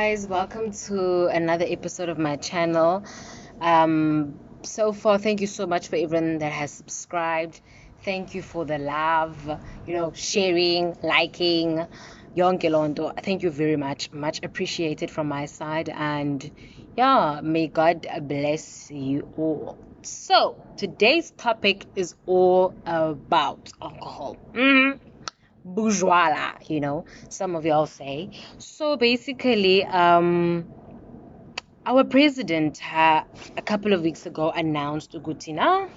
guys, welcome to another episode of my channel. So far, thank you so much for everyone that has subscribed. Thank you for the love, sharing, liking, yonke lonto. Thank you very much, much appreciated from my side, and yeah, may God bless you all. So today's topic is all about alcohol. Bourgeois, some of y'all say. So basically, our president a couple of weeks ago announced Ugutina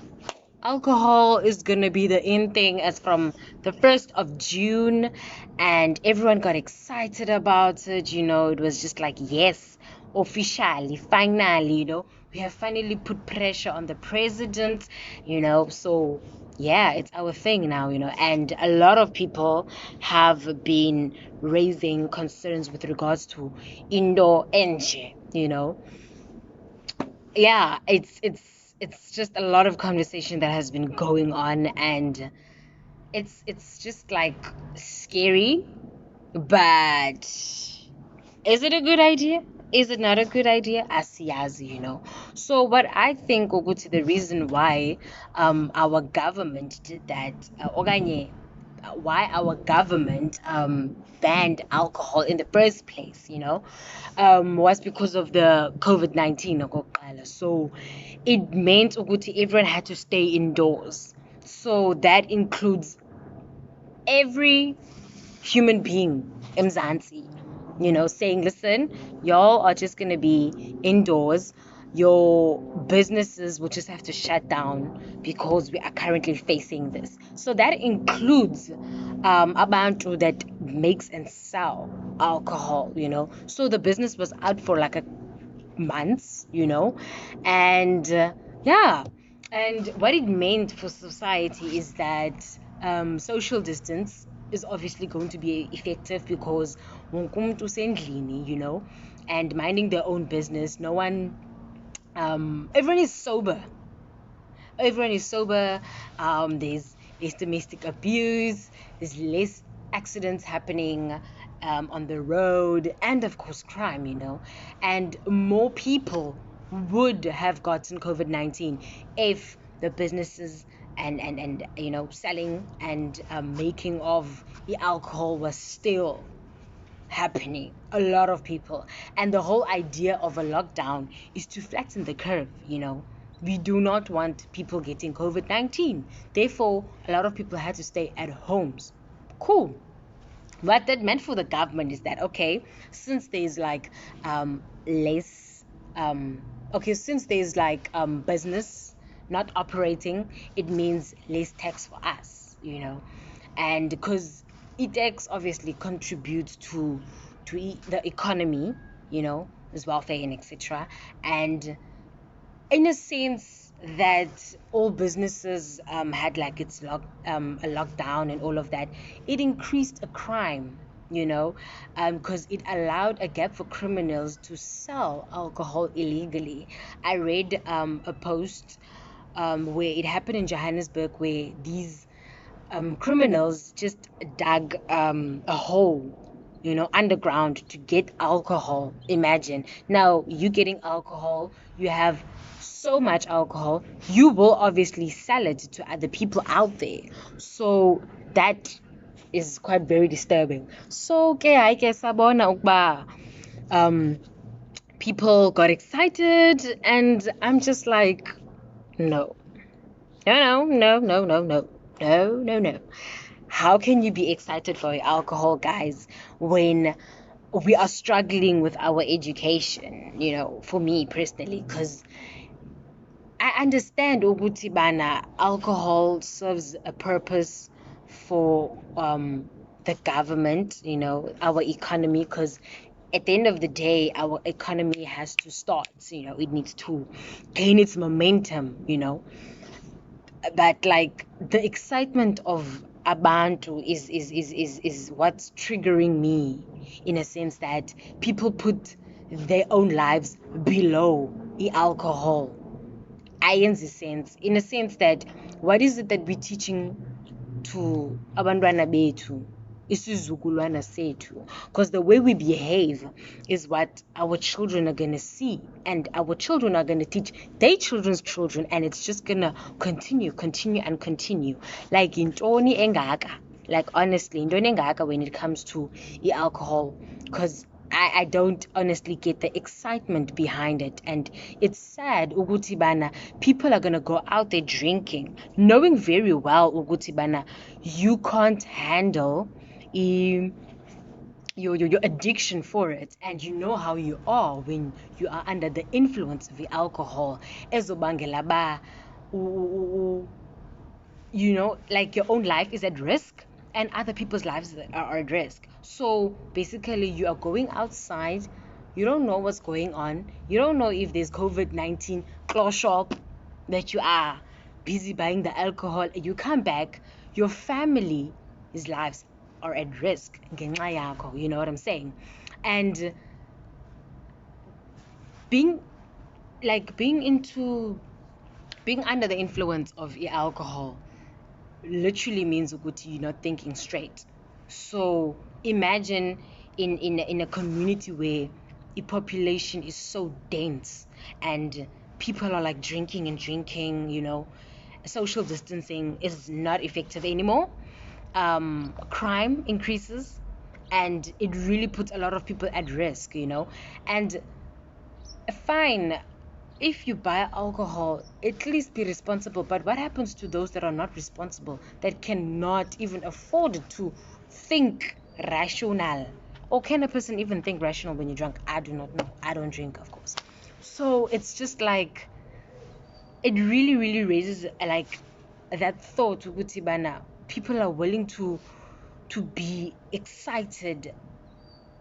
alcohol is gonna be the in thing as from the 1st of June, and everyone got excited about it. It was just like, yes, officially, finally, we have finally put pressure on the president, so yeah, it's our thing now, and a lot of people have been raising concerns with regards to indoor enje, yeah, it's just a lot of conversation that has been going on, and it's just like scary, but is it a good idea? Is it not a good idea? Asiyazi. So what I think ukuthi the reason why our government did that, okanye why our government banned alcohol in the first place, was because of the COVID-19 okokuqala. So it meant ukuthi everyone had to stay indoors. So that includes every human being emzansi, saying, listen, y'all are just going to be indoors. Your businesses will just have to shut down because we are currently facing this. So that includes abantu that makes and sell alcohol, so the business was out for like a months, and yeah, and what it meant for society is that social distance is obviously going to be effective because wonke umuntu usendlini, and minding their own business. No one, everyone is sober. There's domestic abuse. There's less accidents happening on the road, and of course crime, and more people would have gotten COVID-19 if the businesses and selling and making of the alcohol was still happening. A lot of people, and the whole idea of a lockdown is to flatten the curve. We do not want people getting COVID-19, therefore a lot of people had to stay at homes. Cool. What that meant for the government is that, okay, since there's like less since there's like business not operating, it means less tax for us, and because tax obviously contributes to the economy, as welfare and etc. And in a sense that all businesses had like a lockdown and all of that, it increased a crime, because it allowed a gap for criminals to sell alcohol illegally. I read a post where it happened in Johannesburg, where these criminals just dug a hole, underground to get alcohol. Imagine now you getting alcohol, you have so much alcohol, you will obviously sell it to other people out there. So that is quite very disturbing. So ke I guess sabona ukuba people got excited, and I'm just like, no. No, no, no, no, no, no, no, no. How can you be excited for alcohol, guys, when we are struggling with our education? For me personally, because I understand ukuthi bana alcohol serves a purpose for the government, our economy, because at the end of the day, our economy has to start, it needs to gain its momentum, but like the excitement of abantu is what's triggering me, in a sense that people put their own lives below the alcohol. In a sense that, what is it that we're teaching to abantwana bethu? isizukulwana sethu, because the way we behave is what our children are going to see, and our children are going to teach their children's children, and it's just going to continue and continue. Like intoni engaka, like honestly intoni engaka when it comes to alcohol, because I don't honestly get the excitement behind it, and it's sad ukuthi bana people are gonna go out there drinking knowing very well ukuthi bana you can't handle your addiction for it, and you know how you are when you are under the influence of the alcohol. Ezobangela ba you know, like your own life is at risk and other people's lives are at risk. So basically you are going outside, you don't know what's going on, you don't know if there's COVID-19 claw shop, that you are busy buying the alcohol, and you come back, your family's lives are at risk. You know what I'm saying? And being under the influence of alcohol literally means you're not thinking straight. So imagine in a community where the population is so dense and people are like drinking, you know, social distancing is not effective anymore. Crime increases, and it really puts a lot of people at risk, you know. And fine, if you buy alcohol, at least be responsible. But what happens to those that are not responsible, that cannot even afford to think rational? Or can a person even think rational when you're drunk? I do not know. I don't drink, of course. So it's just like, it really, really raises like that thought, Gutibana. People are willing to be excited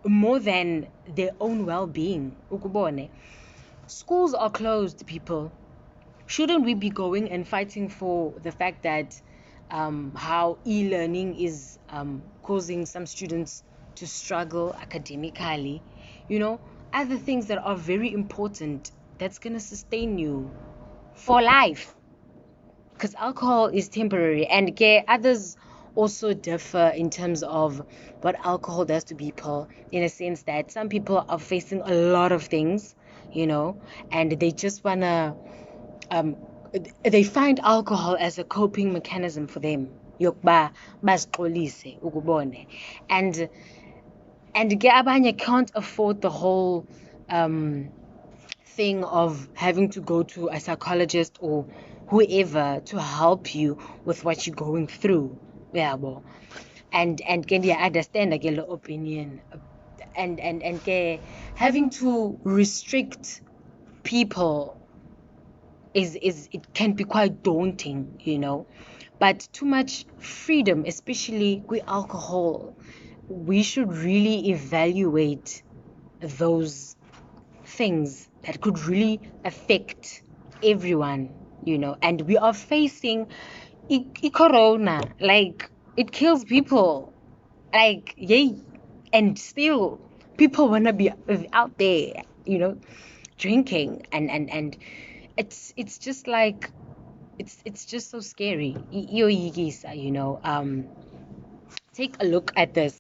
more than their own well-being. Ukubone. Schools are closed, people. Shouldn't we be going and fighting for the fact that how e-learning is causing some students to struggle academically? You know, other things that are very important that's going to sustain you for life. Because alcohol is temporary, and others also differ in terms of what alcohol does to people, in a sense that some people are facing a lot of things, you know, and they just wanna they find alcohol as a coping mechanism for them. Yokuba bazixolise ukubone. And abanye can't afford the whole thing of having to go to a psychologist or whoever to help you with what you're going through. Yeah, well. And can you understand like your opinion, and having to restrict people is it can be quite daunting, you know. But too much freedom, especially with alcohol, we should really evaluate those things that could really affect everyone, you know. And we are facing corona, like it kills people, like yay, and still people wanna be out there, you know, drinking, and it's just like it's just so scary. You know, take a look at this.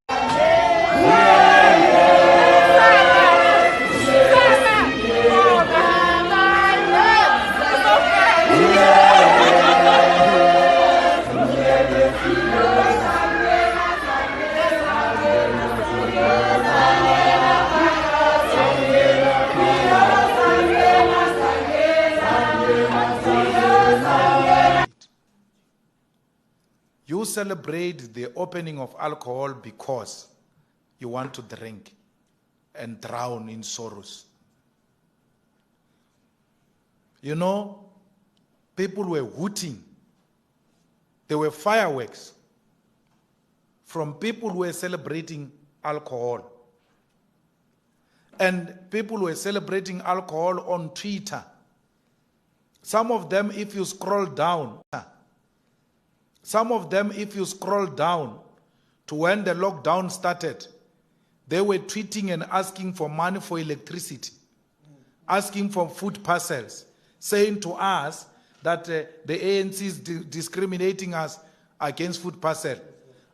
You celebrate the opening of alcohol because you want to drink and drown in sorrows. You know, people were hooting. There were fireworks from people who were celebrating alcohol. And people were celebrating alcohol on Twitter. Some of them, if you scroll down, to when the lockdown started, they were tweeting and asking for money for electricity, asking for food parcels, saying to us that the ANC is discriminating us against food parcel.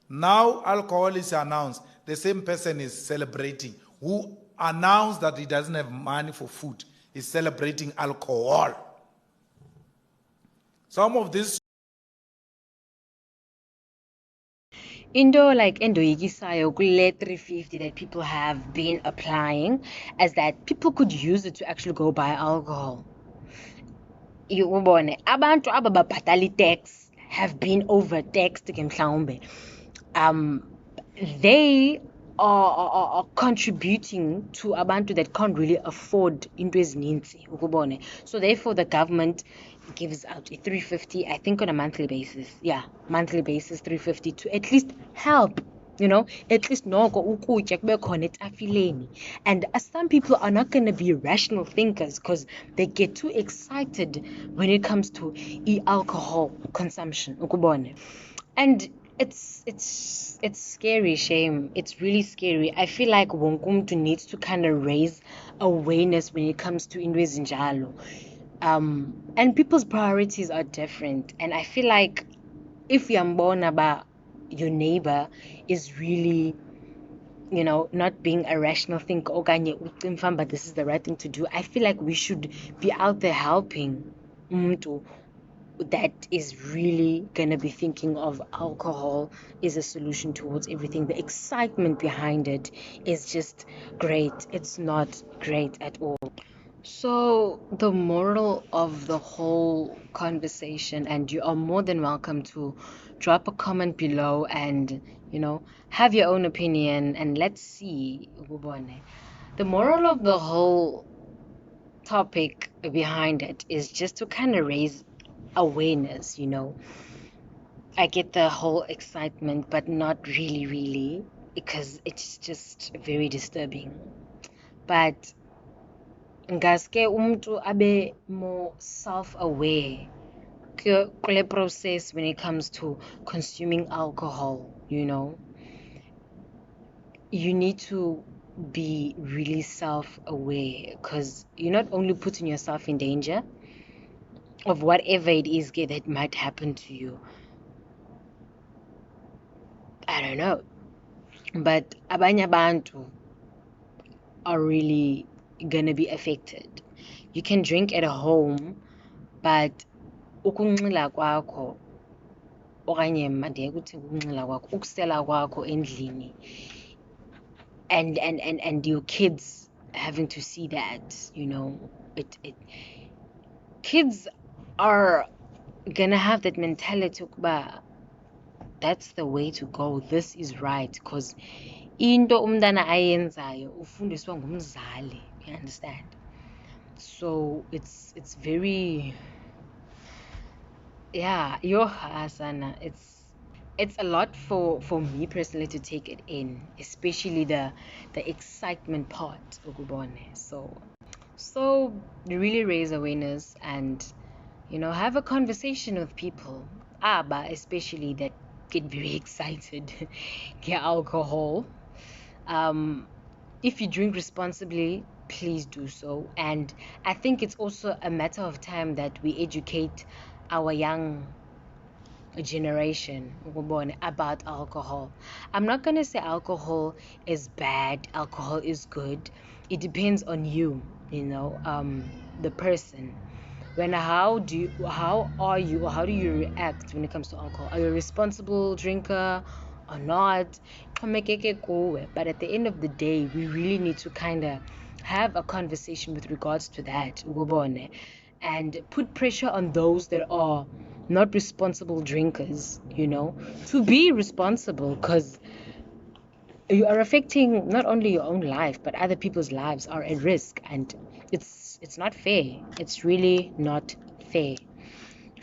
Now alcohol is announced. The same person is celebrating. Who announced that he doesn't have money for food is celebrating alcohol. Some of this Into like endoyikisayo kule 350 that people have been applying as that people could use it to actually go buy alcohol. Ubone abantu abababhatala tax have been overtaxed ke mhlawumbe. They are contributing to abantu that can't really afford into ezininzi ukubone. So therefore the government gives out a 350, I think on a monthly basis. Yeah, monthly basis 350 to at least help, at least noko ukutya kube khona etafileni. And some people are not going to be rational thinkers because they get too excited when it comes to alcohol consumption ukubone. And it's scary, shame. It's really scary. I feel like wonke needs to kind of raise awareness when it comes to into ezinjalo. And people's priorities are different. And I feel like if you're about your neighbor is really, not being a rational thinker, but this is the right thing to do. I feel like we should be out there helping umuntu that is really gonna be thinking of alcohol is a solution towards everything. The excitement behind it is just great. It's not great at all. So the moral of the whole conversation, and you are more than welcome to drop a comment below and have your own opinion, and let's see. The moral of the whole topic behind it is just to kind of raise awareness. I get the whole excitement, but not really, because it's just very disturbing. But ngaske umuntu abe more self-aware kule process when it comes to consuming alcohol. You need to be really self-aware, because you're not only putting yourself in danger of whatever it is that might happen to you. I don't know, but abanye abantu are really gonna be affected. You can drink at home, but ukunxila kwakho okanye mandiyeke ukuthi ukunxila kwakho, ukusela kwakho endlini, and your kids having to see that, kids are gonna have that mentality ukuba that's the way to go, this is right, because into umntana ayenzayo ufundiswa ngumzali, you understand? So it's very, yeah, Asana, it's a lot for me personally to take it in, especially the excitement part ukubone. So really raise awareness and have a conversation with people, but especially that get very excited get alcohol. If you drink responsibly, please do so. And I think it's also a matter of time that we educate our young generation about alcohol. I'm not going to say alcohol is bad, alcohol is good. It depends on you, the person. How do you react when it comes to alcohol? Are you a responsible drinker or not? But at the end of the day, we really need to kind of have a conversation with regards to that, and put pressure on those that are not responsible drinkers, to be responsible, because you are affecting not only your own life, but other people's lives are at risk, and it's not fair. It's really not fair.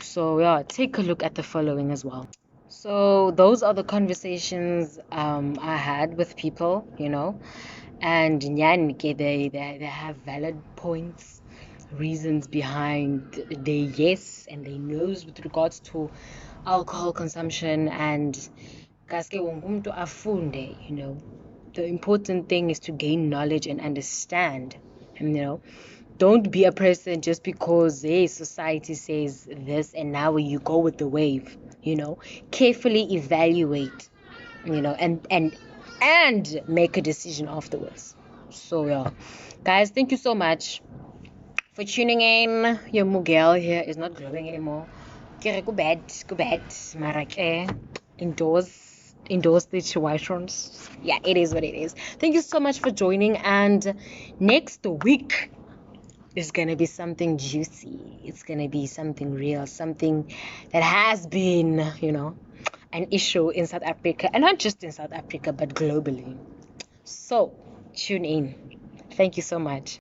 So yeah, take a look at the following as well. So those are the conversations I had with people, and they have valid points, reasons behind their yes and their no's with regards to alcohol consumption. And kaske wonke umuntu afunde, the important thing is to gain knowledge and understand, don't be a person just because society says this and now you go with the wave. Carefully evaluate and make a decision afterwards. So yeah, guys, thank you so much for tuning in. Your Miguel here is not glowing anymore. Kere go bad, mara ke indoors the situations. Yeah, it is what it is. Thank you so much for joining, and next week is gonna be something juicy. It's gonna be something real, something that has been, an issue in South Africa, and not just in South Africa, but globally. So tune in. Thank you so much.